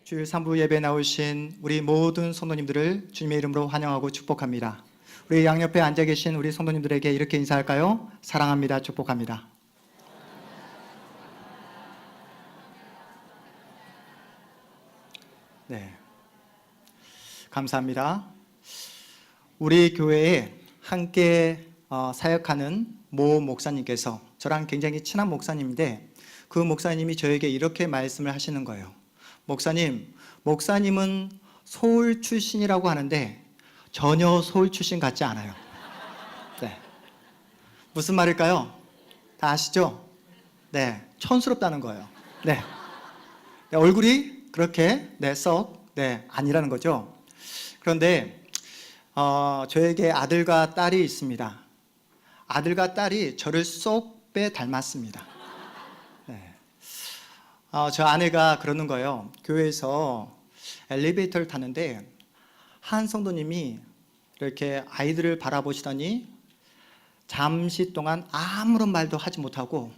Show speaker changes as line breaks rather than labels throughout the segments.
주일 3부 예배 나오신 우리 모든 성도님들을 주님의 이름으로 환영하고 축복합니다. 우리 양옆에 앉아 계신 우리 성도님들에게 이렇게 인사할까요? 사랑합니다. 축복합니다. 네, 감사합니다. 우리 교회에 함께 사역하는 모 목사님께서 저랑 굉장히 친한 목사님인데 그 목사님이 저에게 이렇게 말씀을 하시는 거예요. 목사님은 서울 출신이라고 하는데 전혀 서울 출신 같지 않아요. 네. 무슨 말일까요? 다 아시죠? 네, 촌스럽다는 거예요. 네. 얼굴이 그렇게 아니라는 거죠. 그런데 저에게 아들과 딸이 있습니다. 아들과 딸이 저를 쏙 빼 닮았습니다. 네. 저 아내가 그러는 거예요. 교회에서 엘리베이터를 타는데 한 성도님이 이렇게 아이들을 바라보시더니 잠시 동안 아무런 말도 하지 못하고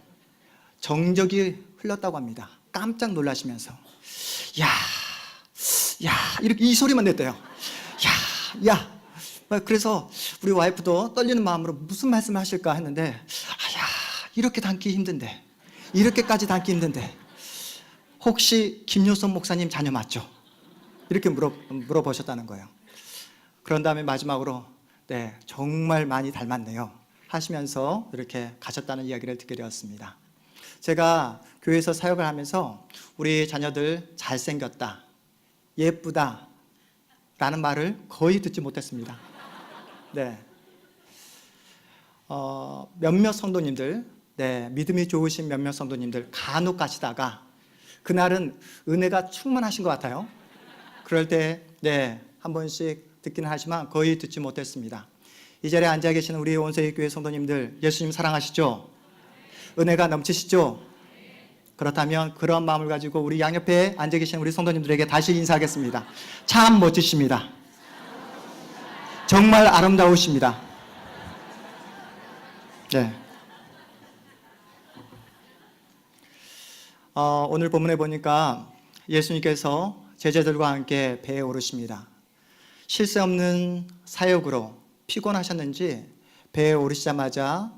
정적이 흘렀다고 합니다. 깜짝 놀라시면서 야 이렇게 이 소리만 냈대요. 야. 그래서 우리 와이프도 떨리는 마음으로 무슨 말씀을 하실까 했는데 이렇게 담기 힘든데, 이렇게까지 담기 힘든데 혹시 김효선 목사님 자녀 맞죠? 이렇게 물어보셨다는 거예요. 그런 다음에 마지막으로 네, 정말 많이 닮았네요 하시면서 이렇게 가셨다는 이야기를 듣게 되었습니다. 제가 교회에서 사역을 하면서 우리 자녀들 잘생겼다, 예쁘다 라는 말을 거의 듣지 못했습니다. 네. 몇몇 성도님들, 믿음이 좋으신 몇몇 성도님들 간혹 가시다가 그날은 은혜가 충만하신 것 같아요. 그럴 때 한 번씩 듣기는 하지만 거의 듣지 못했습니다. 이 자리에 앉아 계시는 우리 온세희 교회 성도님들, 예수님 사랑하시죠? 은혜가 넘치시죠? 그렇다면 그런 마음을 가지고 우리 양옆에 앉아 계신 우리 성도님들에게 다시 인사하겠습니다. 참 멋지십니다. 정말 아름다우십니다. 네. 오늘 본문에 보니까 예수님께서 제자들과 함께 배에 오르십니다. 쉴 새 없는 사역으로 피곤하셨는지 배에 오르시자마자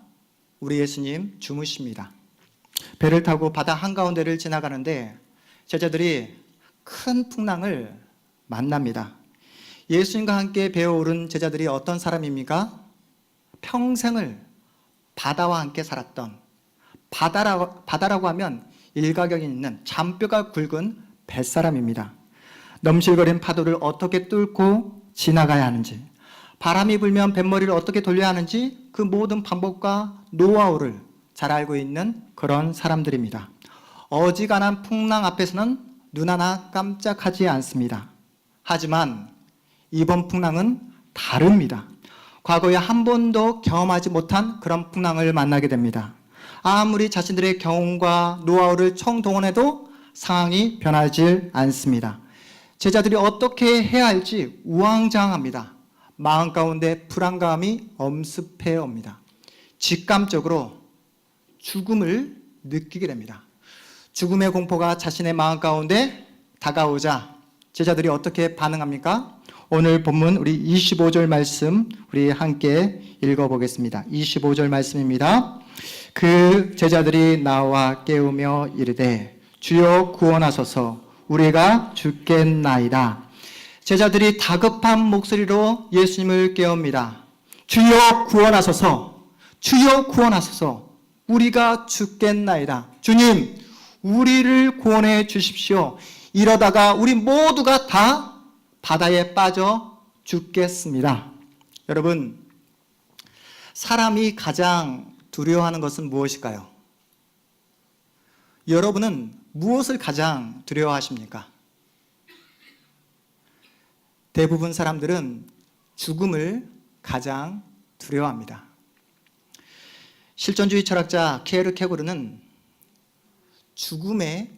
우리 예수님 주무십니다. 배를 타고 바다 한가운데를 지나가는데 제자들이 큰 풍랑을 만납니다. 예수님과 함께 배에 오른 제자들이 어떤 사람입니까? 평생을 바다와 함께 살았던, 바다라고 하면 일가견이 있는 잔뼈가 굵은 뱃사람입니다. 넘실거리는 파도를 어떻게 뚫고 지나가야 하는지, 바람이 불면 뱃머리를 어떻게 돌려야 하는지 그 모든 방법과 노하우를 잘 알고 있는 그런 사람들입니다. 어지간한 풍랑 앞에서는 눈 하나 깜짝하지 않습니다. 하지만 이번 풍랑은 다릅니다. 과거에 한 번도 경험하지 못한 그런 풍랑을 만나게 됩니다. 아무리 자신들의 경험과 노하우를 총동원해도 상황이 변하지 않습니다. 제자들이 어떻게 해야 할지 우왕좌왕합니다. 마음 가운데 불안감이 엄습해 옵니다. 직감적으로 죽음을 느끼게 됩니다. 죽음의 공포가 자신의 마음 가운데 다가오자 제자들이 어떻게 반응합니까? 오늘 본문 우리 25절 말씀 우리 함께 읽어보겠습니다. 25절 말씀입니다. 그 제자들이 나와 깨우며 이르되 주여 구원하소서 우리가 죽겠나이다. 제자들이 다급한 목소리로 예수님을 깨웁니다. 주여 구원하소서, 주여 구원하소서, 우리가 죽겠나이다. 주님, 우리를 구원해 주십시오. 이러다가 우리 모두가 다 바다에 빠져 죽겠습니다. 여러분, 사람이 가장 두려워하는 것은 무엇일까요? 여러분은 무엇을 가장 두려워하십니까? 대부분 사람들은 죽음을 가장 두려워합니다. 실존주의 철학자 키에르케고르는 죽음에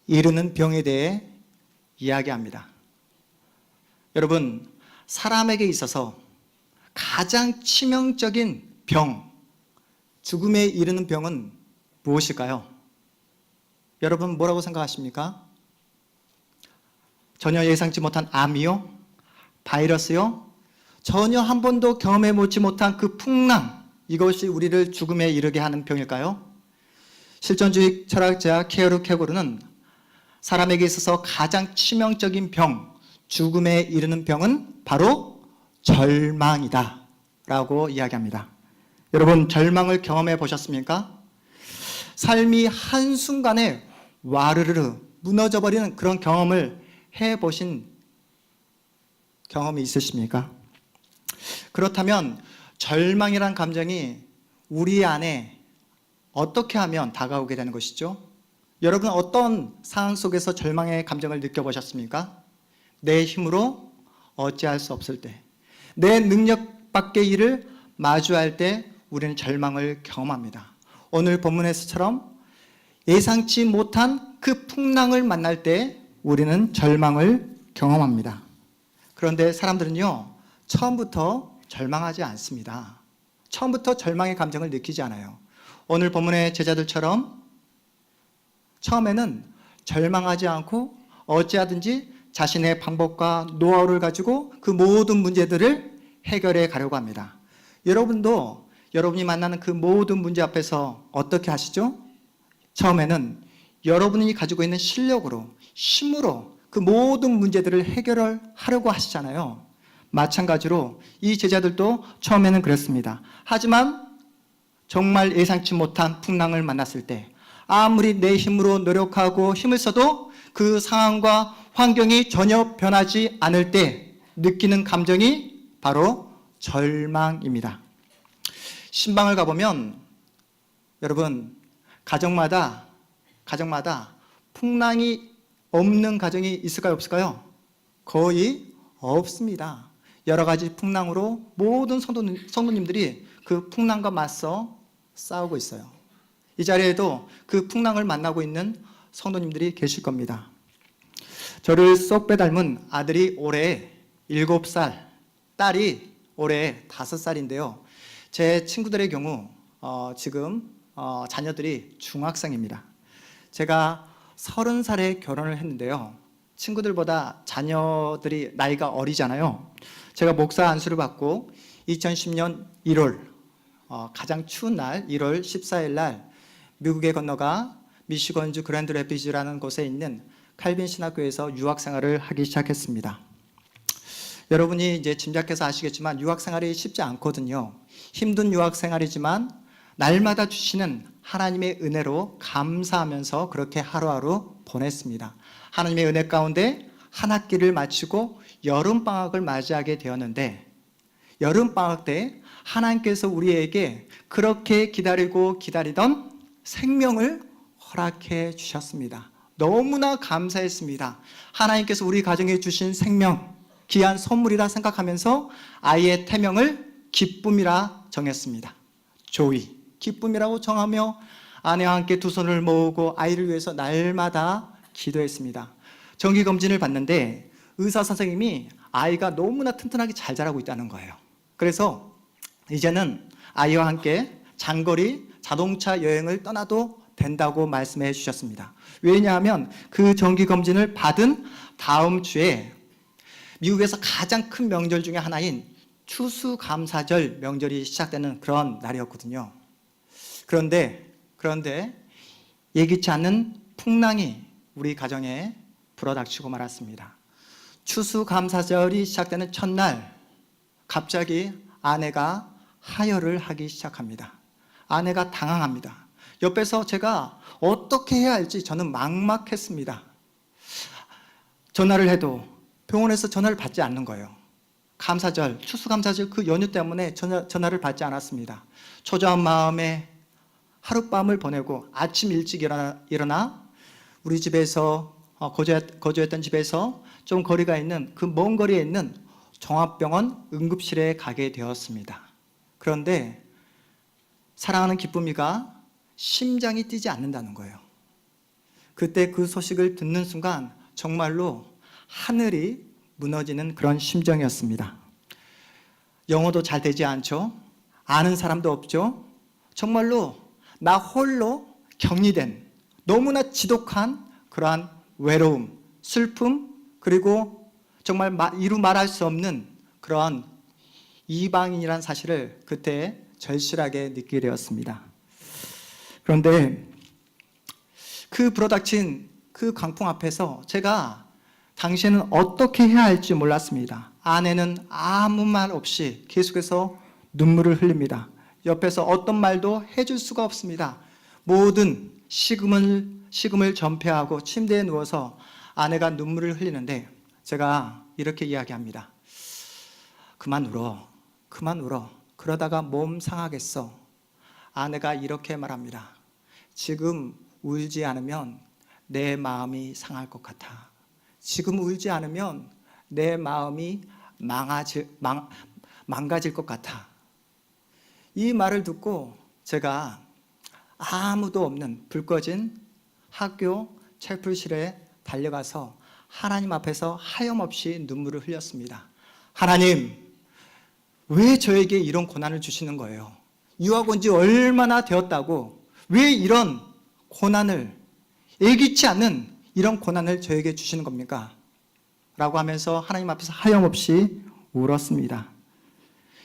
이르는 병에 대해 이야기합니다. 여러분, 사람에게 있어서 가장 치명적인 병, 죽음에 이르는 병은 무엇일까요? 여러분 뭐라고 생각하십니까? 전혀 예상치 못한 암이요? 바이러스요? 전혀 한 번도 경험해 보지 못한 그 풍랑, 이것이 우리를 죽음에 이르게 하는 병일까요? 실존주의 철학자 케어루 케고르는 사람에게 있어서 가장 치명적인 병, 죽음에 이르는 병은 바로 절망이다 라고 이야기합니다. 여러분, 절망을 경험해 보셨습니까? 삶이 한순간에 와르르 무너져 버리는 그런 경험을 해보신 경험이 있으십니까? 그렇다면 절망이란 감정이 우리 안에 어떻게 하면 다가오게 되는 것이죠? 여러분, 어떤 상황 속에서 절망의 감정을 느껴보셨습니까? 내 힘으로 어찌할 수 없을 때, 내 능력 밖의 일을 마주할 때 우리는 절망을 경험합니다. 오늘 본문에서처럼 예상치 못한 그 풍랑을 만날 때 우리는 절망을 경험합니다. 그런데 사람들은요, 처음부터 절망하지 않습니다. 처음부터 절망의 감정을 느끼지 않아요. 오늘 본문의 제자들처럼 처음에는 절망하지 않고 어찌하든지 자신의 방법과 노하우를 가지고 그 모든 문제들을 해결해 가려고 합니다. 여러분도 여러분이 만나는 그 모든 문제 앞에서 어떻게 하시죠? 처음에는 여러분이 가지고 있는 실력으로, 힘으로 그 모든 문제들을 해결하려고 하시잖아요. 마찬가지로 이 제자들도 처음에는 그랬습니다. 하지만 정말 예상치 못한 풍랑을 만났을 때 아무리 내 힘으로 노력하고 힘을 써도 그 상황과 환경이 전혀 변하지 않을 때 느끼는 감정이 바로 절망입니다. 신방을 가보면 여러분, 가정마다 풍랑이 없는 가정이 있을까요, 없을까요? 거의 없습니다. 여러 가지 풍랑으로 모든 성도님들이 그 풍랑과 맞서 싸우고 있어요. 이 자리에도 그 풍랑을 만나고 있는 성도님들이 계실 겁니다. 저를 쏙 빼닮은 아들이 올해 7살, 딸이 올해 5살인데요. 제 친구들의 경우 지금 자녀들이 중학생입니다. 제가 30살에 결혼을 했는데요. 친구들보다 자녀들이 나이가 어리잖아요. 제가 목사 안수를 받고 2010년 1월 가장 추운 날 1월 14일 날 미국에 건너가 미시건주 그랜드 래피즈라는 곳에 있는 칼빈 신학교에서 유학 생활을 하기 시작했습니다. 여러분이 이제 짐작해서 아시겠지만 유학 생활이 쉽지 않거든요. 힘든 유학 생활이지만 날마다 주시는 하나님의 은혜로 감사하면서 그렇게 하루하루 보냈습니다. 하나님의 은혜 가운데 한 학기를 마치고 여름방학을 맞이하게 되었는데 여름방학 때 하나님께서 우리에게 그렇게 기다리던 생명을 허락해 주셨습니다. 너무나 감사했습니다. 하나님께서 우리 가정에 주신 생명, 귀한 선물이라 생각하면서 아이의 태명을 기쁨이라 정했습니다. 조이, 기쁨이라고 정하며 아내와 함께 두 손을 모으고 아이를 위해서 날마다 기도했습니다. 정기검진을 받는데 의사 선생님이 아이가 너무나 튼튼하게 잘 자라고 있다는 거예요. 그래서 이제는 아이와 함께 장거리 자동차 여행을 떠나도 된다고 말씀해 주셨습니다. 왜냐하면 그 정기검진을 받은 다음 주에 미국에서 가장 큰 명절 중에 하나인 추수감사절 명절이 시작되는 그런 날이었거든요. 그런데 예기치 않은 풍랑이 우리 가정에 불어닥치고 말았습니다. 추수감사절이 시작되는 첫날 갑자기 아내가 하혈을 하기 시작합니다. 아내가 당황합니다. 옆에서 제가 어떻게 해야 할지 저는 막막했습니다. 전화를 해도 병원에서 전화를 받지 않는 거예요. 감사절, 추수감사절 그 연휴 때문에 전화를 받지 않았습니다. 초조한 마음에 하룻밤을 보내고 아침 일찍 일어나 우리 집에서 거주했던 집에서 좀 거리가 있는 그 먼 거리에 있는 종합병원 응급실에 가게 되었습니다. 그런데 사랑하는 기쁨이가 심장이 뛰지 않는다는 거예요. 그때 그 소식을 듣는 순간 정말로 하늘이 무너지는 그런 심정이었습니다. 영어도 잘 되지 않죠. 아는 사람도 없죠. 정말로 나 홀로 격리된 너무나 지독한 그러한 외로움, 슬픔, 그리고 정말 이루 말할 수 없는 그러한 이방인이라는 사실을 그때 절실하게 느끼게 되었습니다. 그런데 그 불어닥친 그 강풍 앞에서 제가 당시에는 어떻게 해야 할지 몰랐습니다. 아내는 아무 말 없이 계속해서 눈물을 흘립니다. 옆에서 어떤 말도 해줄 수가 없습니다. 모든 식음을 전폐하고 침대에 누워서 아내가 눈물을 흘리는데 제가 이렇게 이야기합니다. 그만 울어. 그만 울어. 그러다가 몸 상하겠어. 아내가 이렇게 말합니다. 지금 울지 않으면 내 마음이 상할 것 같아. 지금 울지 않으면 내 마음이 망가질 것 같아. 이 말을 듣고 제가 아무도 없는 불 꺼진 학교 첼풀실에 달려가서 하나님 앞에서 하염없이 눈물을 흘렸습니다. 하나님, 왜 저에게 이런 고난을 주시는 거예요? 유학 온 지 얼마나 되었다고 왜 이런 고난을, 예기치 않는 이런 고난을 저에게 주시는 겁니까? 라고 하면서 하나님 앞에서 하염없이 울었습니다.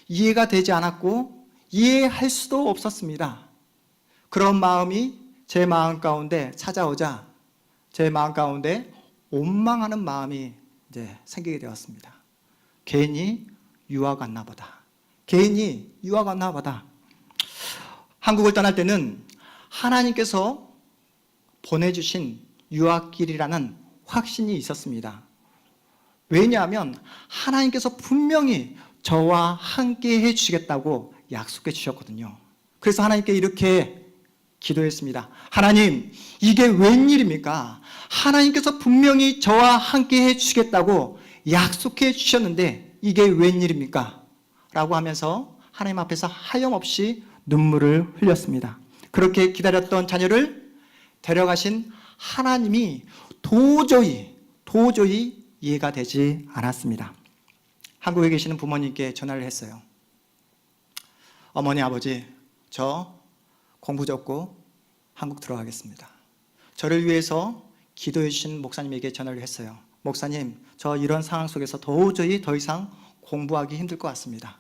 이해가 되지 않았고 이해할 수도 없었습니다. 그런 마음이 제 마음 가운데 찾아오자 제 마음 가운데 원망하는 마음이 이제 생기게 되었습니다. 괜히 유학 왔나 보다. 괜히 유학 왔나 보다. 한국을 떠날 때는 하나님께서 보내주신 유학길이라는 확신이 있었습니다. 왜냐하면 하나님께서 분명히 저와 함께 해주시겠다고 약속해 주셨거든요. 그래서 하나님께 이렇게 기도했습니다. 하나님, 이게 웬일입니까? 하나님께서 분명히 저와 함께 해주시겠다고 약속해 주셨는데 이게 웬일입니까? 라고 하면서 하나님 앞에서 하염없이 눈물을 흘렸습니다. 그렇게 기다렸던 자녀를 데려가신 하나님이 도저히 이해가 되지 않았습니다. 한국에 계시는 부모님께 전화를 했어요. 어머니, 아버지, 저 공부 접고 한국 들어가겠습니다. 저를 위해서 기도해 주신 목사님에게 전화를 했어요. 목사님, 저 이런 상황 속에서 도저히 더 이상 공부하기 힘들 것 같습니다.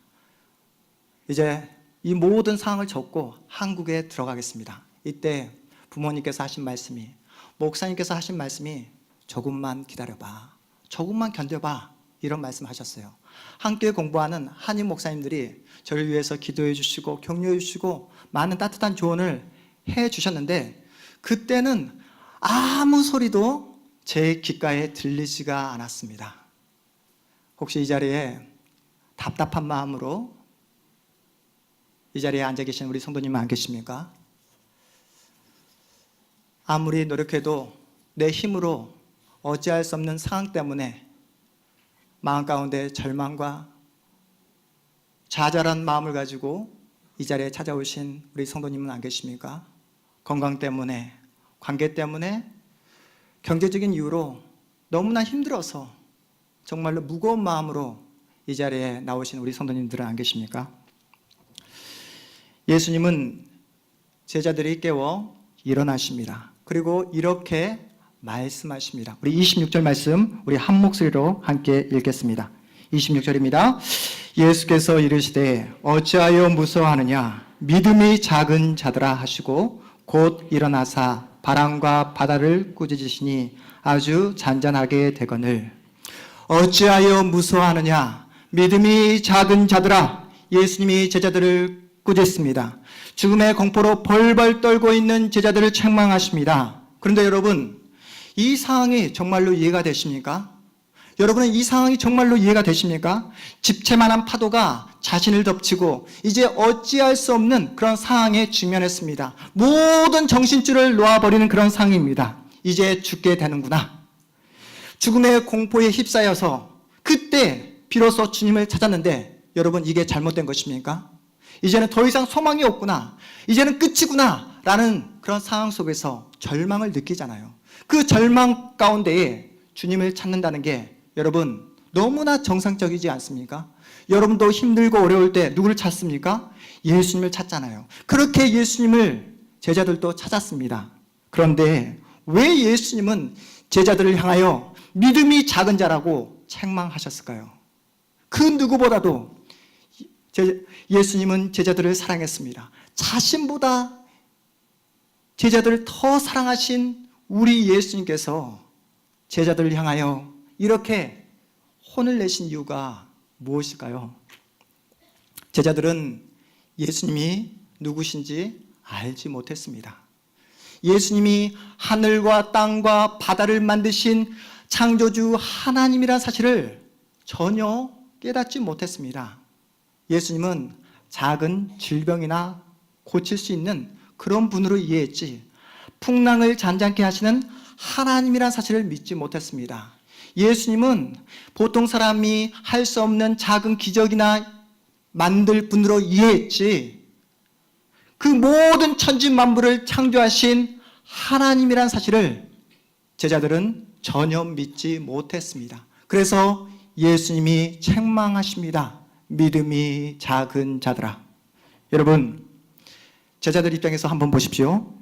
이제 이 모든 상황을 접고 한국에 들어가겠습니다. 이때 부모님께서 하신 말씀이, 목사님께서 하신 말씀이 조금만 기다려봐, 조금만 견뎌봐, 이런 말씀하셨어요. 함께 공부하는 한인 목사님들이 저를 위해서 기도해 주시고 격려해 주시고 많은 따뜻한 조언을 해 주셨는데 그때는 아무 소리도 제 귓가에 들리지가 않았습니다. 혹시 이 자리에 답답한 마음으로 이 자리에 앉아 계신 우리 성도님은 안 계십니까? 아무리 노력해도 내 힘으로 어찌할 수 없는 상황 때문에 마음 가운데 절망과 좌절한 마음을 가지고 이 자리에 찾아오신 우리 성도님은 안 계십니까? 건강 때문에, 관계 때문에, 경제적인 이유로 너무나 힘들어서 정말로 무거운 마음으로 이 자리에 나오신 우리 성도님들은 안 계십니까? 예수님은 제자들이 깨워 일어나십니다. 그리고 이렇게 말씀하십니다. 우리 26절 말씀 우리 한 목소리로 함께 읽겠습니다. 26절입니다. 예수께서 이르시되 어찌하여 무서워하느냐 믿음이 작은 자들아 하시고 곧 일어나사 바람과 바다를 꾸짖으시니 아주 잔잔하게 되거늘. 어찌하여 무서워하느냐 믿음이 작은 자들아. 예수님이 제자들을 꾸짖습니다. 죽음의 공포로 벌벌 떨고 있는 제자들을 책망하십니다. 그런데 여러분, 이 상황이 정말로 이해가 되십니까? 여러분은 이 상황이 정말로 이해가 되십니까? 집채만한 파도가 자신을 덮치고 이제 어찌할 수 없는 그런 상황에 직면했습니다. 모든 정신줄을 놓아버리는 그런 상황입니다. 이제 죽게 되는구나. 죽음의 공포에 휩싸여서 그때 비로소 주님을 찾았는데 여러분, 이게 잘못된 것입니까? 이제는 더 이상 소망이 없구나, 이제는 끝이구나 라는 그런 상황 속에서 절망을 느끼잖아요. 그 절망 가운데에 주님을 찾는다는 게 여러분 너무나 정상적이지 않습니까? 여러분도 힘들고 어려울 때 누구를 찾습니까? 예수님을 찾잖아요. 그렇게 예수님을 제자들도 찾았습니다. 그런데 왜 예수님은 제자들을 향하여 믿음이 작은 자라고 책망하셨을까요? 그 누구보다도 예수님은 제자들을 사랑했습니다. 자신보다 제자들을 더 사랑하신 우리 예수님께서 제자들을 향하여 이렇게 혼을 내신 이유가 무엇일까요? 제자들은 예수님이 누구신지 알지 못했습니다. 예수님이 하늘과 땅과 바다를 만드신 창조주 하나님이라는 사실을 전혀 깨닫지 못했습니다. 예수님은 작은 질병이나 고칠 수 있는 그런 분으로 이해했지 풍랑을 잔잔케 하시는 하나님이라는 사실을 믿지 못했습니다. 예수님은 보통 사람이 할 수 없는 작은 기적이나 만들 분으로 이해했지 그 모든 천지 만물을 창조하신 하나님이라는 사실을 제자들은 전혀 믿지 못했습니다. 그래서 예수님이 책망하십니다. 믿음이 작은 자들아. 여러분, 제자들 입장에서 한번 보십시오.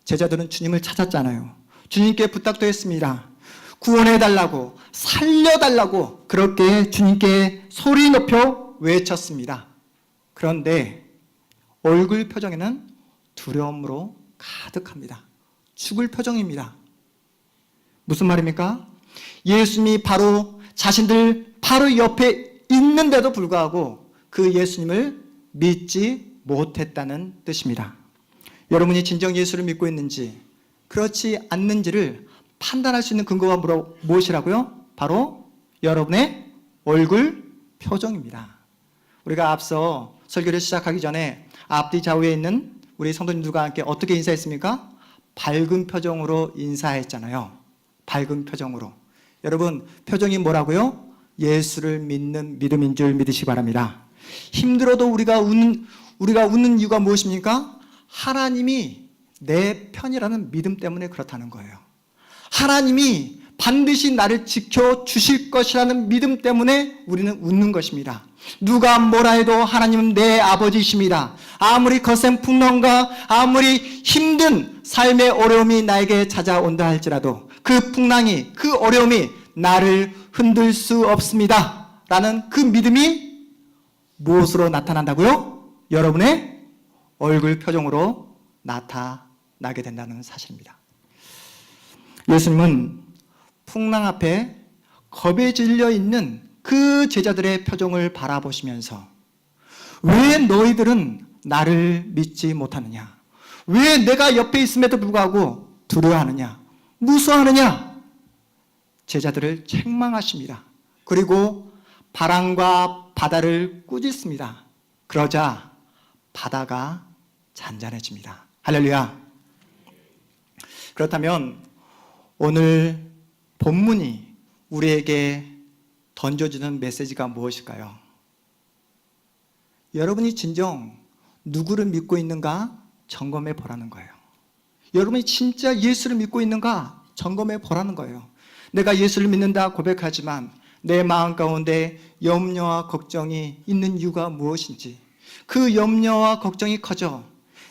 제자들은 주님을 찾았잖아요. 주님께 부탁도 했습니다. 구원해달라고, 살려달라고 그렇게 주님께 소리 높여 외쳤습니다. 그런데 얼굴 표정에는 두려움으로 가득합니다. 죽을 표정입니다. 무슨 말입니까? 예수님이 바로 자신들 바로 옆에 있는데도 불구하고 그 예수님을 믿지 못했다는 뜻입니다. 여러분이 진정 예수를 믿고 있는지 그렇지 않는지를 판단할 수 있는 근거가 무엇이라고요? 바로 여러분의 얼굴 표정입니다. 우리가 앞서 설교를 시작하기 전에 앞뒤 좌우에 있는 우리 성도님들과 함께 어떻게 인사했습니까? 밝은 표정으로 인사했잖아요. 밝은 표정으로. 여러분, 표정이 뭐라고요? 예수를 믿는 믿음인 줄 믿으시기 바랍니다. 힘들어도 우리가 웃는 이유가 무엇입니까? 하나님이 내 편이라는 믿음 때문에 그렇다는 거예요. 하나님이 반드시 나를 지켜주실 것이라는 믿음 때문에 우리는 웃는 것입니다. 누가 뭐라 해도 하나님은 내 아버지이십니다. 아무리 거센 풍랑과 아무리 힘든 삶의 어려움이 나에게 찾아온다 할지라도 그 풍랑이, 그 어려움이 나를 흔들 수 없습니다. 라는 그 믿음이 무엇으로 나타난다고요? 여러분의 얼굴 표정으로 나타나게 된다는 사실입니다. 예수님은 풍랑 앞에 겁에 질려 있는 그 제자들의 표정을 바라보시면서 왜 너희들은 나를 믿지 못하느냐? 왜 내가 옆에 있음에도 불구하고 두려워하느냐? 무서워하느냐? 제자들을 책망하십니다. 그리고 바람과 바다를 꾸짖습니다. 그러자 바다가 잔잔해집니다. 할렐루야. 그렇다면 오늘 본문이 우리에게 던져주는 메시지가 무엇일까요? 여러분이 진정 누구를 믿고 있는가 점검해 보라는 거예요. 여러분이 진짜 예수를 믿고 있는가 점검해 보라는 거예요. 내가 예수를 믿는다 고백하지만 내 마음 가운데 염려와 걱정이 있는 이유가 무엇인지, 그 염려와 걱정이 커져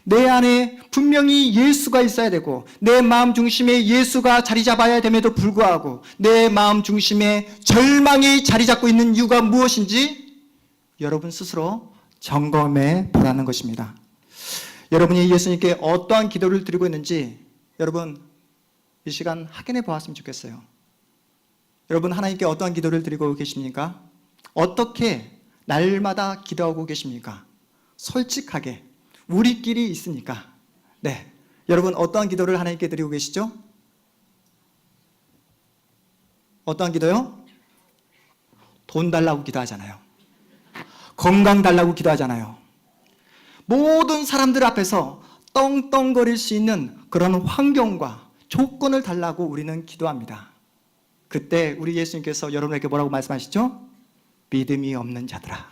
내 안에 분명히 예수가 있어야 되고 내 마음 중심에 예수가 자리 잡아야 됨에도 불구하고 내 마음 중심에 절망이 자리 잡고 있는 이유가 무엇인지 여러분 스스로 점검해 보라는 것입니다. 여러분이 예수님께 어떠한 기도를 드리고 있는지 여러분 이 시간 확인해 보았으면 좋겠어요. 여러분 하나님께 어떠한 기도를 드리고 계십니까? 어떻게 날마다 기도하고 계십니까? 솔직하게 우리끼리 있으니까. 네, 여러분 어떠한 기도를 하나님께 드리고 계시죠? 어떠한 기도요? 돈 달라고 기도하잖아요. 건강 달라고 기도하잖아요. 모든 사람들 앞에서 떵떵거릴 수 있는 그런 환경과 조건을 달라고 우리는 기도합니다. 그때 우리 예수님께서 여러분에게 뭐라고 말씀하시죠? 믿음이 없는 자들아,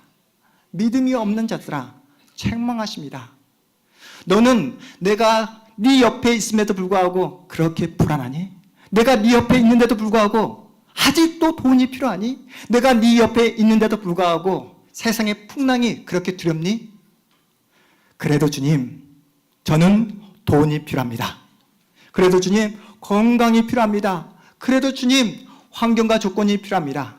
믿음이 없는 자들아 책망하십니다. 너는 내가 네 옆에 있음에도 불구하고 그렇게 불안하니? 내가 네 옆에 있는데도 불구하고 아직도 돈이 필요하니? 내가 네 옆에 있는데도 불구하고 세상의 풍랑이 그렇게 두렵니? 그래도 주님, 저는 돈이 필요합니다. 그래도 주님, 건강이 필요합니다. 그래도 주님, 환경과 조건이 필요합니다.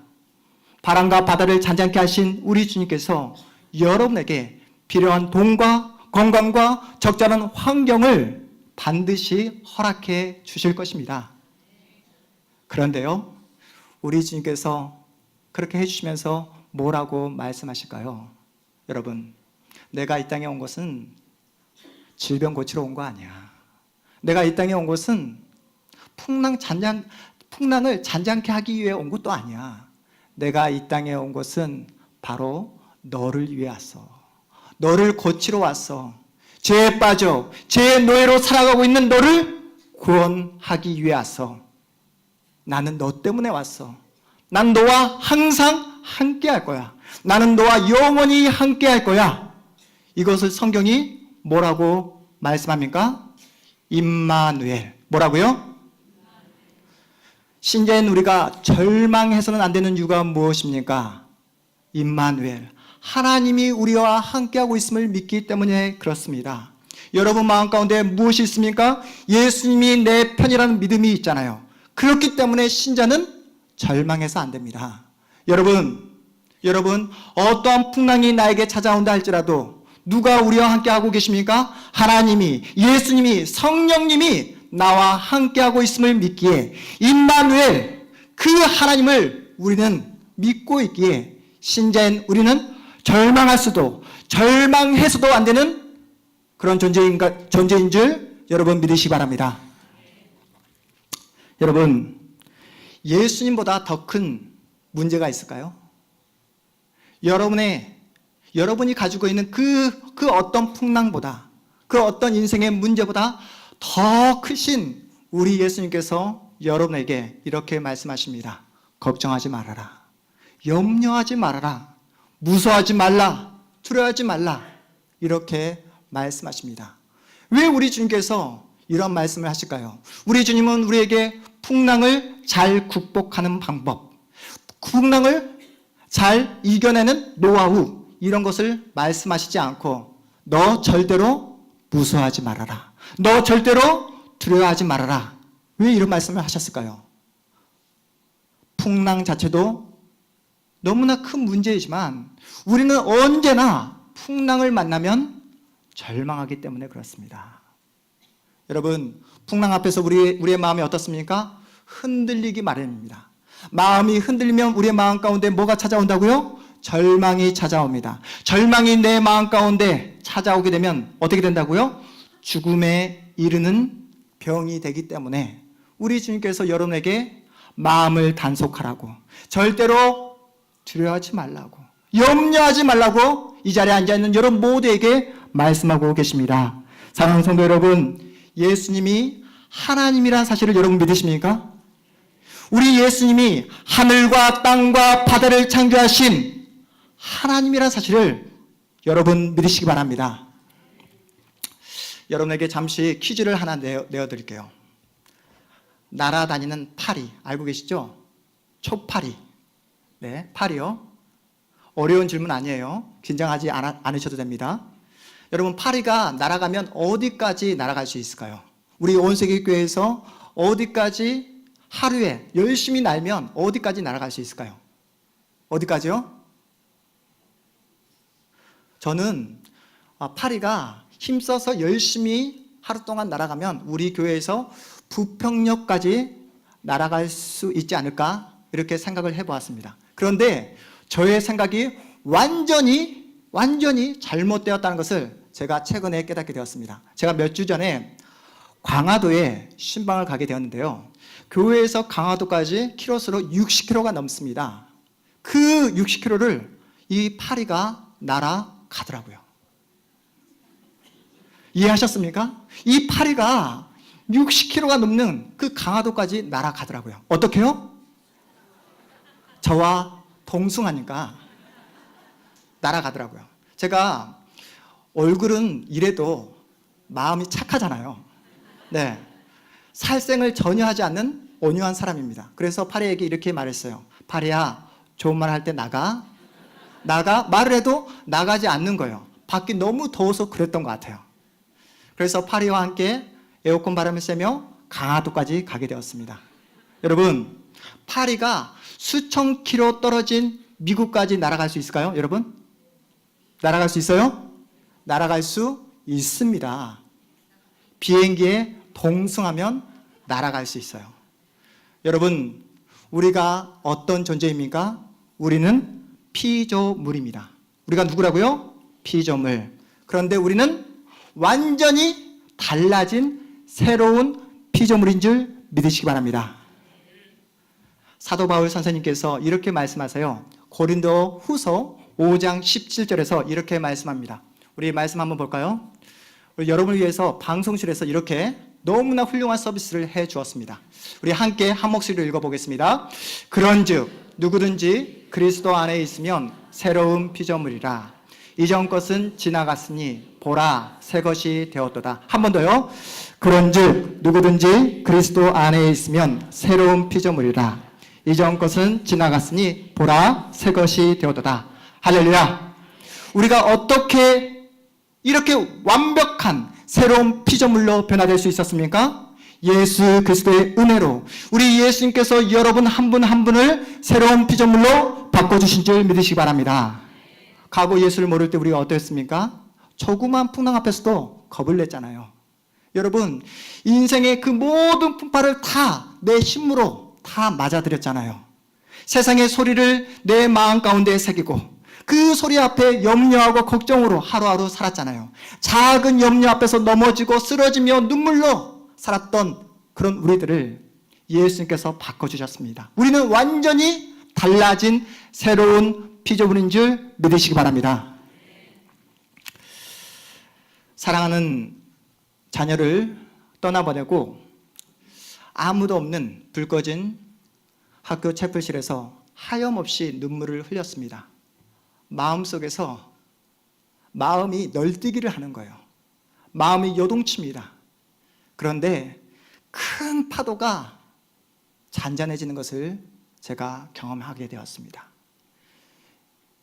바람과 바다를 잔잔케 하신 우리 주님께서 여러분에게 필요한 돈과 건강과 적절한 환경을 반드시 허락해 주실 것입니다. 그런데요, 우리 주님께서 그렇게 해주시면서 뭐라고 말씀하실까요? 여러분, 내가 이 땅에 온 것은 질병 고치러 온 거 아니야. 내가 이 땅에 온 것은 풍랑을 잔잔케 하기 위해 온 것도 아니야. 내가 이 땅에 온 것은 바로 너를 위해 왔어. 너를 고치러 왔어. 죄에 빠져 죄의 노예로 살아가고 있는 너를 구원하기 위해 왔어. 나는 너 때문에 왔어. 난 너와 항상 함께 할 거야. 나는 너와 영원히 함께 할 거야. 이것을 성경이 뭐라고 말씀합니까? 임마누엘. 뭐라고요? 신자인 우리가 절망해서는 안 되는 이유가 무엇입니까? 임마누엘. 하나님이 우리와 함께하고 있음을 믿기 때문에 그렇습니다. 여러분 마음 가운데 무엇이 있습니까? 예수님이 내 편이라는 믿음이 있잖아요. 그렇기 때문에 신자는 절망해서 안 됩니다. 여러분 어떠한 풍랑이 나에게 찾아온다 할지라도 누가 우리와 함께하고 계십니까? 하나님이, 예수님이, 성령님이 나와 함께하고 있음을 믿기에 임마누엘, 그 하나님을 우리는 믿고 있기에 신자인 우리는 절망할 수도 절망해서도 안 되는 그런 존재인 줄 여러분 믿으시기 바랍니다. 여러분, 예수님보다 더 큰 문제가 있을까요? 여러분이 가지고 있는 그 어떤 풍랑보다, 그 어떤 인생의 문제보다 더 크신 우리 예수님께서 여러분에게 이렇게 말씀하십니다. 걱정하지 말아라. 염려하지 말아라. 무서워하지 말라. 두려워하지 말라. 이렇게 말씀하십니다. 왜 우리 주님께서 이런 말씀을 하실까요? 우리 주님은 우리에게 풍랑을 잘 극복하는 방법, 풍랑을 잘 이겨내는 노하우, 이런 것을 말씀하시지 않고 너 절대로 무서워하지 말아라. 너 절대로 두려워하지 말아라. 왜 이런 말씀을 하셨을까요? 풍랑 자체도 너무나 큰 문제이지만 우리는 언제나 풍랑을 만나면 절망하기 때문에 그렇습니다. 여러분, 풍랑 앞에서 우리의 마음이 어떻습니까? 흔들리기 마련입니다. 마음이 흔들리면 우리의 마음 가운데 뭐가 찾아온다고요? 절망이 찾아옵니다. 절망이 내 마음 가운데 찾아오게 되면 어떻게 된다고요? 죽음에 이르는 병이 되기 때문에 우리 주님께서 여러분에게 마음을 단속하라고, 절대로 두려워하지 말라고, 염려하지 말라고 이 자리에 앉아있는 여러분 모두에게 말씀하고 계십니다. 사랑하는 성도 여러분, 예수님이 하나님이라는 사실을 여러분 믿으십니까? 우리 예수님이 하늘과 땅과 바다를 창조하신 하나님이라는 사실을 여러분 믿으시기 바랍니다. 여러분에게 잠시 퀴즈를 하나 내어드릴게요. 날아다니는 파리, 알고 계시죠? 초파리. 네, 파리요. 어려운 질문 아니에요. 긴장하지 않으셔도 됩니다. 여러분, 파리가 날아가면 어디까지 날아갈 수 있을까요? 우리 온세계교회에서 어디까지 하루에 열심히 날면 어디까지 날아갈 수 있을까요? 어디까지요? 저는 파리가 힘써서 열심히 하루 동안 날아가면 우리 교회에서 부평역까지 날아갈 수 있지 않을까 이렇게 생각을 해보았습니다. 그런데 저의 생각이 완전히 잘못되었다는 것을 제가 최근에 깨닫게 되었습니다. 제가 몇 주 전에 강화도에 신방을 가게 되었는데요. 교회에서 강화도까지 키로수로 60km가 넘습니다. 그 60km를 이 파리가 날아가더라고요. 이해하셨습니까? 이 파리가 60km가 넘는 그 강화도까지 날아가더라고요. 어떻게요? 저와 동승하니까 날아가더라고요. 제가 얼굴은 이래도 마음이 착하잖아요. 네, 살생을 전혀 하지 않는 온유한 사람입니다. 그래서 파리에게 이렇게 말했어요. 파리야, 좋은 말 할 때 나가. 말을 해도 나가지 않는 거예요. 밖이 너무 더워서 그랬던 것 같아요. 그래서 파리와 함께 에어컨 바람을 쐬며 강화도까지 가게 되었습니다. 여러분, 파리가 수천 킬로 떨어진 미국까지 날아갈 수 있을까요, 여러분? 날아갈 수 있어요? 날아갈 수 있습니다. 비행기에 동승하면 날아갈 수 있어요. 여러분, 우리가 어떤 존재입니까? 우리는 피조물입니다. 우리가 누구라고요? 피조물. 그런데 우리는 완전히 달라진 새로운 피조물인 줄 믿으시기 바랍니다. 사도 바울 선생님께서 이렇게 말씀하세요. 고린도 후서 5장 17절에서 이렇게 말씀합니다. 우리 말씀 한번 볼까요? 우리 여러분을 위해서 방송실에서 이렇게 너무나 훌륭한 서비스를 해 주었습니다. 우리 함께 한 목소리로 읽어보겠습니다. 그런즉 누구든지 그리스도 안에 있으면 새로운 피조물이라. 이전 것은 지나갔으니 보라 새 것이 되었도다. 한 번 더요. 그런즉 누구든지 그리스도 안에 있으면 새로운 피조물이라. 이전 것은 지나갔으니 보라 새 것이 되었도다. 할렐루야. 우리가 어떻게 이렇게 완벽한 새로운 피조물로 변화될 수 있었습니까? 예수 그리스도의 은혜로 우리 예수님께서 여러분 한 분 한 분을 새로운 피조물로 바꿔주신 줄 믿으시기 바랍니다. 과거 예수를 모를 때 우리가 어땠습니까? 조그만 풍랑 앞에서도 겁을 냈잖아요. 여러분, 인생의 그 모든 풍파를 다 내 힘으로 다 맞아들였잖아요. 세상의 소리를 내 마음 가운데 새기고 그 소리 앞에 염려하고 걱정으로 하루하루 살았잖아요. 작은 염려 앞에서 넘어지고 쓰러지며 눈물로 살았던 그런 우리들을 예수님께서 바꿔주셨습니다. 우리는 완전히 달라진 새로운 피조물인 줄 믿으시기 바랍니다. 사랑하는 자녀를 떠나보내고 아무도 없는 불 꺼진 학교 채플실에서 하염없이 눈물을 흘렸습니다. 마음속에서 마음이 널뛰기를 하는 거예요. 마음이 요동칩니다. 그런데 큰 파도가 잔잔해지는 것을 제가 경험하게 되었습니다.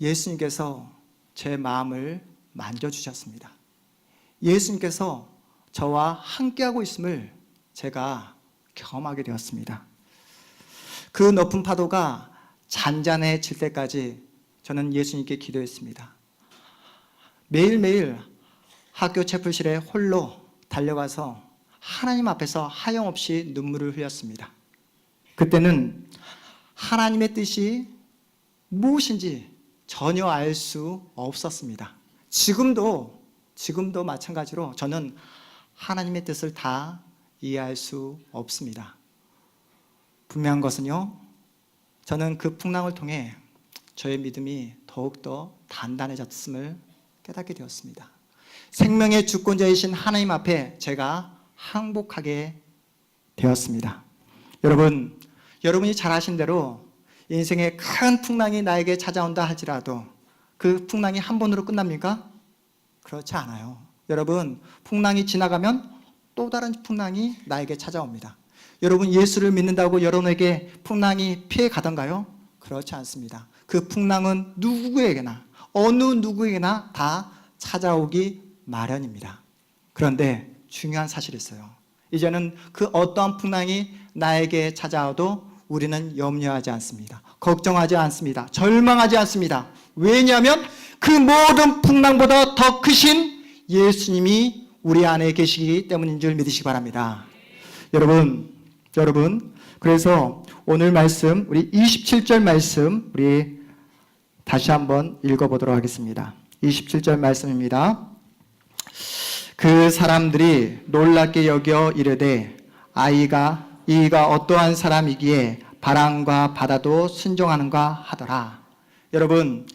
예수님께서 제 마음을 만져주셨습니다. 예수님께서 저와 함께하고 있음을 제가 경험하게 되었습니다. 그 높은 파도가 잔잔해질 때까지 저는 예수님께 기도했습니다. 매일매일 학교 채플실에 홀로 달려가서 하나님 앞에서 하염없이 눈물을 흘렸습니다. 그때는 하나님의 뜻이 무엇인지 전혀 알 수 없었습니다. 지금도 마찬가지로 저는 하나님의 뜻을 다 이해할 수 없습니다. 분명한 것은요, 저는 그 풍랑을 통해 저의 믿음이 더욱더 단단해졌음을 깨닫게 되었습니다. 생명의 주권자이신 하나님 앞에 제가 항복하게 되었습니다. 여러분이 잘 아신 대로 인생의 큰 풍랑이 나에게 찾아온다 할지라도 그 풍랑이 한 번으로 끝납니까? 그렇지 않아요. 여러분, 풍랑이 지나가면 또 다른 풍랑이 나에게 찾아옵니다. 여러분, 예수를 믿는다고 여러분에게 풍랑이 피해 가던가요? 그렇지 않습니다. 그 풍랑은 누구에게나, 어느 누구에게나 다 찾아오기 마련입니다. 그런데 중요한 사실이 있어요. 이제는 그 어떠한 풍랑이 나에게 찾아와도 우리는 염려하지 않습니다. 걱정하지 않습니다. 절망하지 않습니다. 왜냐하면 그 모든 풍랑보다 더 크신 예수님이 우리 안에 계시기 때문인 줄 믿으시기 바랍니다. 여러분, 그래서 오늘 말씀, 우리 27절 말씀, 우리 다시 한번 읽어보도록 하겠습니다. 27절 말씀입니다. 그 사람들이 놀랍게 여겨 이르되 이가 어떠한 사람이기에 바람과 바다도 순종하는가 하더라. 여러분,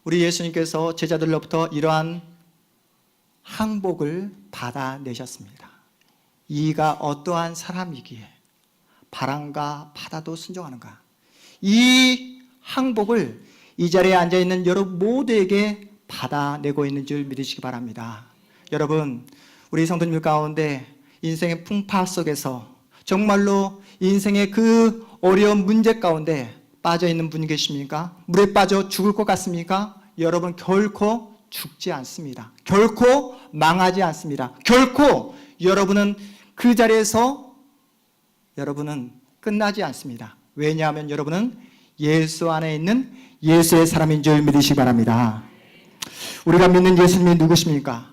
우리 예수님께서 제자들로부터 이러한 항복을 받아내셨습니다. 이가 어떠한 사람이기에 바람과 바다도 순종하는가. 이 항복을 이 자리에 앉아있는 여러분 모두에게 받아내고 있는 줄 믿으시기 바랍니다. 여러분, 우리 성도님들 가운데 인생의 풍파 속에서 정말로 인생의 그 어려운 문제 가운데 빠져있는 분이 계십니까? 물에 빠져 죽을 것 같습니까? 여러분, 결코 죽지 않습니다. 결코 망하지 않습니다. 결코 여러분은 그 자리에서 여러분은 끝나지 않습니다. 왜냐하면 여러분은 예수 안에 있는 예수의 사람인 줄 믿으시기 바랍니다. 우리가 믿는 예수님이 누구십니까?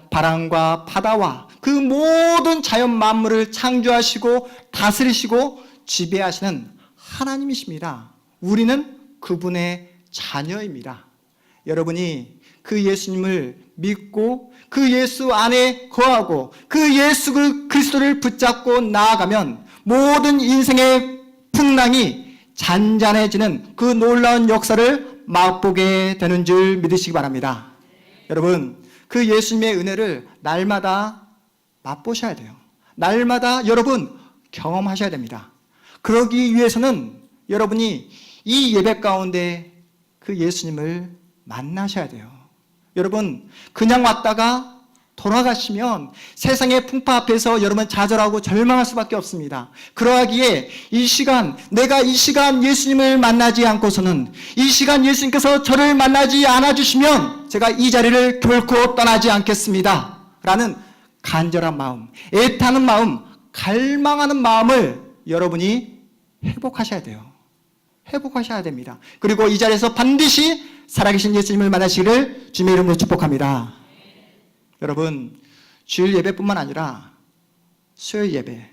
바람과 바다와 그 모든 자연 만물을 창조하시고 다스리시고 지배하시는 하나님이십니다. 우리는 그분의 자녀입니다. 여러분이 그 예수님을 믿고 그 예수 안에 거하고 그 예수 그리스도를 붙잡고 나아가면 모든 인생의 풍랑이 잔잔해지는 그 놀라운 역사를 맛보게 되는 줄 믿으시기 바랍니다. 여러분, 그 예수님의 은혜를 날마다 맛보셔야 돼요. 날마다 여러분 경험하셔야 됩니다. 그러기 위해서는 여러분이 이 예배 가운데 그 예수님을 만나셔야 돼요. 여러분, 그냥 왔다가 돌아가시면 세상의 풍파 앞에서 여러분 좌절하고 절망할 수밖에 없습니다. 그러하기에 내가 이 시간 예수님을 만나지 않고서는, 이 시간 예수님께서 저를 만나지 않아주시면 제가 이 자리를 결코 떠나지 않겠습니다 라는 간절한 마음, 애타는 마음, 갈망하는 마음을 여러분이 회복하셔야 돼요. 회복하셔야 됩니다. 그리고 이 자리에서 반드시 살아계신 예수님을 만나시기를 주님의 이름으로 축복합니다. 여러분, 주일 예배뿐만 아니라 수요일 예배,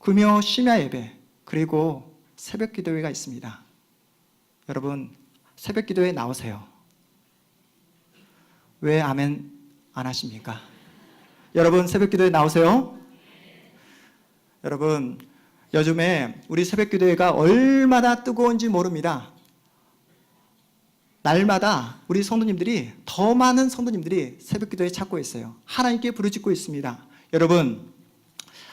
금요 심야 예배, 그리고 새벽 기도회가 있습니다. 여러분, 새벽 기도회에 나오세요. 왜 아멘 안 하십니까? 여러분, 새벽 기도회에 나오세요. 여러분, 요즘에 우리 새벽 기도회가 얼마나 뜨거운지 모릅니다. 날마다 우리 성도님들이, 더 많은 성도님들이 새벽 기도에 찾고 있어요. 하나님께 부르짖고 있습니다. 여러분,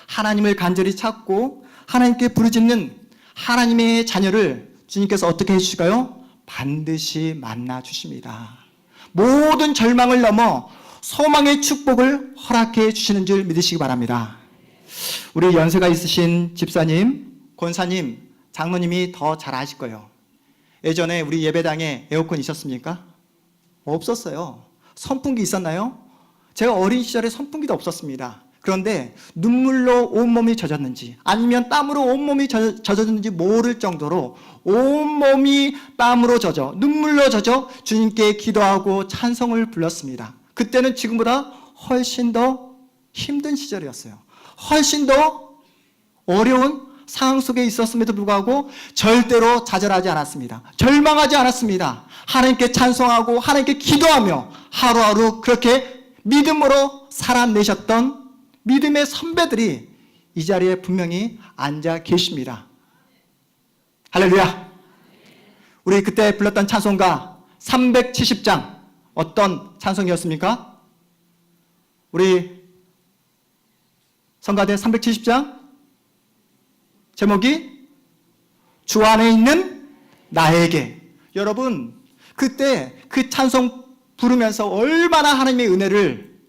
하나님을 간절히 찾고 하나님께 부르짖는 하나님의 자녀를 주님께서 어떻게 해주실까요? 반드시 만나 주십니다. 모든 절망을 넘어 소망의 축복을 허락해 주시는 줄 믿으시기 바랍니다. 우리 연세가 있으신 집사님, 권사님, 장로님이 더 잘 아실 거예요. 예전에 우리 예배당에 에어컨 있었습니까? 없었어요. 선풍기 있었나요? 제가 어린 시절에 선풍기도 없었습니다. 그런데 눈물로 온몸이 젖었는지 아니면 땀으로 온몸이 젖었는지 모를 정도로 온몸이 땀으로 젖어 눈물로 젖어 주님께 기도하고 찬송을 불렀습니다. 그때는 지금보다 훨씬 더 힘든 시절이었어요. 훨씬 더 어려운 상황 속에 있었음에도 불구하고 절대로 좌절하지 않았습니다. 절망하지 않았습니다. 하나님께 찬송하고 하나님께 기도하며 하루하루 그렇게 믿음으로 살아내셨던 믿음의 선배들이 이 자리에 분명히 앉아 계십니다. 할렐루야. 우리 그때 불렀던 찬송가 370장 어떤 찬송이었습니까? 우리 성가대 370장 제목이 주 안에 있는 나에게. 여러분, 그때 그 찬송 부르면서 얼마나 하나님의 은혜를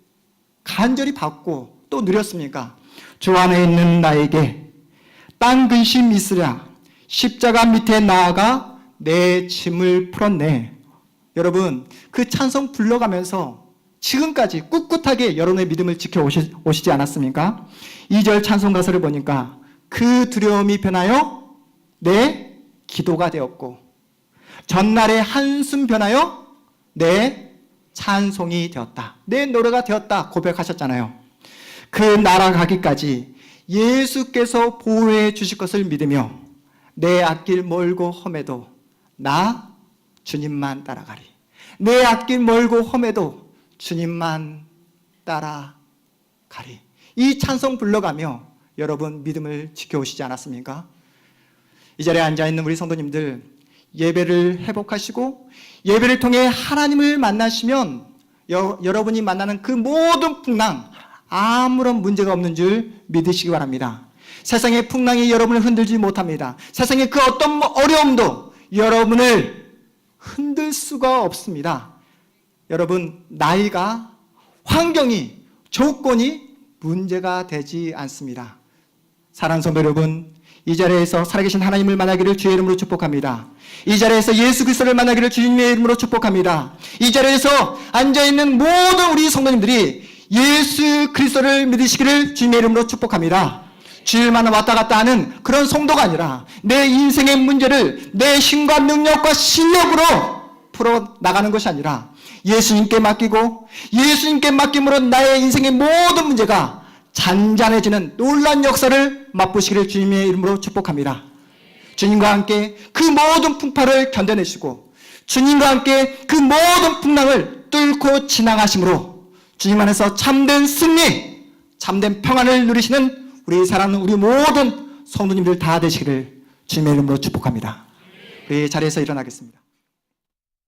간절히 받고 또 누렸습니까? 주 안에 있는 나에게 땅 근심 있으랴 십자가 밑에 나아가 내 짐을 풀었네. 여러분, 그 찬송 불러가면서 지금까지 꿋꿋하게 여러분의 믿음을 지켜오시지 않았습니까? 2절 찬송 가사를 보니까 그 두려움이 변하여 내 기도가 되었고 전날의 한숨 변하여 내 찬송이 되었다. 내 노래가 되었다 고백하셨잖아요. 그 날아가기까지 예수께서 보호해 주실 것을 믿으며 내 앞길 멀고 험해도 나 주님만 따라가리. 내 앞길 멀고 험해도 주님만 따라가리. 이 찬송 불러가며 여러분 믿음을 지켜오시지 않았습니까? 이 자리에 앉아있는 우리 성도님들, 예배를 회복하시고 예배를 통해 하나님을 만나시면 여러분이 만나는 그 모든 풍랑 아무런 문제가 없는 줄 믿으시기 바랍니다. 세상의 풍랑이 여러분을 흔들지 못합니다. 세상의 그 어떤 어려움도 여러분을 흔들 수가 없습니다. 여러분, 나이가, 환경이, 조건이 문제가 되지 않습니다. 사랑하는 성도 여러분, 이 자리에서 살아계신 하나님을 만나기를 주의 이름으로 축복합니다. 이 자리에서 예수 그리스도를 만나기를 주님의 이름으로 축복합니다. 이 자리에서 앉아있는 모든 우리 성도님들이 예수 그리스도를 믿으시기를 주님의 이름으로 축복합니다. 주일만 왔다 갔다 하는 그런 성도가 아니라 내 인생의 문제를 내 힘과 능력과 실력으로 풀어나가는 것이 아니라 예수님께 맡기고 예수님께 맡김으로 나의 인생의 모든 문제가 잔잔해지는 놀라운 역사를 맛보시기를 주님의 이름으로 축복합니다. 주님과 함께 그 모든 풍파를 견뎌내시고 주님과 함께 그 모든 풍랑을 뚫고 지나가심으로 주님 안에서 참된 승리, 참된 평안을 누리시는 우리 사랑하는 우리 모든 성도님들 다 되시기를 주님의 이름으로 축복합니다. 그 자리에서 일어나겠습니다.